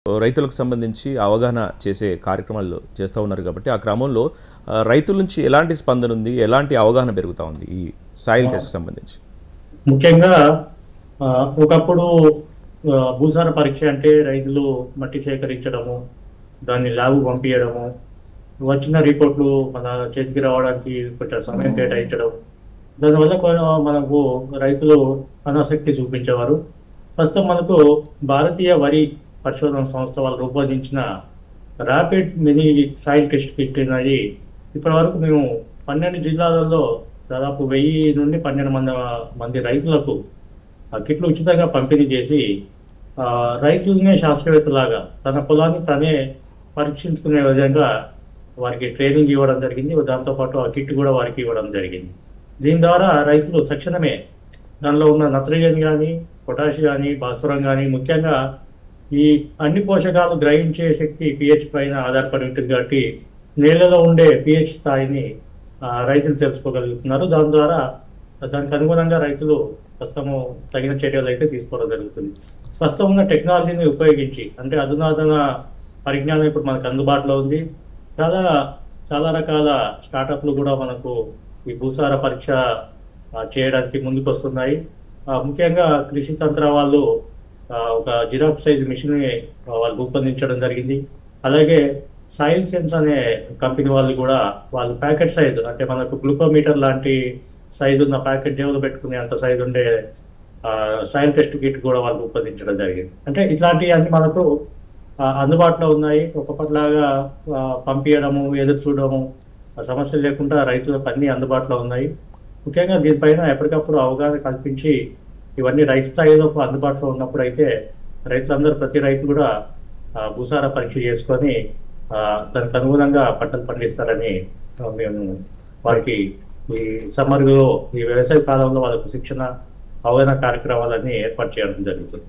రైతులకు సంబంధించి అవగాహన చేసే కార్యక్రమాలు చేస్తూ ఉన్నారు కాబట్టి ఆ క్రమంలో రైతుల నుంచి ఎలాంటి స్పందన ఉంది, ఎలాంటి అవగాహన పెరుగుతూ ఉంది ఈ సాయిల్ టెస్ట్ సంబంధించి? ముఖ్యంగా ఒకప్పుడు భూసార పరీక్ష అంటే రైతులు మట్టి సేకరించడము, దాన్ని ల్యాబ్ పంపించడము, వచ్చిన రిపోర్ట్లు మన చేతికి రావడానికి కొంచెం సమయం కేటాయించడం, దానివల్ల మనకు రైతులు అనాసక్తి చూపించేవారు. ప్రస్తుతం మనకు భారతీయ వరి పరిశోధన సంస్థ వాళ్ళు రూపొందించిన rapid mini soil test kit అనేది ఇప్పటి వరకు మేము 12 జిల్లాలలో దాదాపు 1000 నుండి 12 మంది రైతులకు ఆ కిట్లు ఉచితంగా పంపిణీ చేసి రైతులనే శాస్త్రవేత్తలాగా తన పొలాన్ని తనే పరీక్షించుకునే విధంగా వారికి ట్రైనింగ్ ఇవ్వడం జరిగింది. దాంతోపాటు ఆ కిట్ కూడా వారికి ఇవ్వడం జరిగింది. దీని ద్వారా రైతులు తక్షణమే దానిలో ఉన్న నత్రజని కానీ, పొటాష్ కానీ, భాస్వరం కానీ, ముఖ్యంగా ఈ అన్ని పోషకాలు గ్రహించే శక్తి pH పైన ఆధారపడి ఉంటుంది కాబట్టి నేలలో ఉండే pH స్థాయిని రైతులు తెలుసుకోగలుగుతున్నారు. దాని ద్వారా దానికి అనుగుణంగా రైతులు ప్రస్తుతము తగిన చర్యలు అయితే తీసుకోవడం జరుగుతుంది. ప్రస్తుతం ఉన్న టెక్నాలజీని ఉపయోగించి, అంటే అధునాతన పరిజ్ఞానం ఇప్పుడు మనకు అందుబాటులో ఉంది. చాలా రకాల స్టార్టప్లు కూడా మనకు ఈ భూసార పరీక్ష చేయడానికి ముందుకు వస్తున్నాయి. ముఖ్యంగా కృషి తంత్ర వాళ్ళు ఒక జిరాక్స్ సైజ్ మిషన్ వాళ్ళు రూపొందించడం జరిగింది. అలాగే సాయిల్ సెన్స్ అనే కంపెనీ వాళ్ళు కూడా వాళ్ళు ప్యాకెట్ సైజు, అంటే మనకు గ్లూకోమీటర్ లాంటి సైజు ఉన్న ప్యాకెట్ జేబులో పెట్టుకునే అంత సైజు ఉండే సాయిల్ టెస్ట్ కిట్ కూడా వాళ్ళు రూపొందించడం జరిగింది. అంటే ఇట్లాంటివన్నీ మనకు అందుబాటులో ఉన్నాయి. ఒకప్పటిలాగా పంపించడము, ఎదురు చూడడము సమస్యలు లేకుండా రైతులకు అన్నీ అందుబాటులో ఉన్నాయి. ముఖ్యంగా దీనిపైన ఎప్పటికప్పుడు అవగాహన కల్పించి ఇవన్నీ రైతు స్థాయిలో అందుబాటులో ఉన్నప్పుడు అయితే రైతులందరూ, ప్రతి రైతు కూడా భూసార పరీక్ష చేసుకొని దానికి అనుగుణంగా పంటలు పండిస్తారని మేము వారికి ఈ సమ్మర్లో, ఈ వ్యవసాయ కాలంలో వాళ్ళకు శిక్షణ, అవగాహన కార్యక్రమాలన్నీ ఏర్పాటు చేయడం జరుగుతుంది.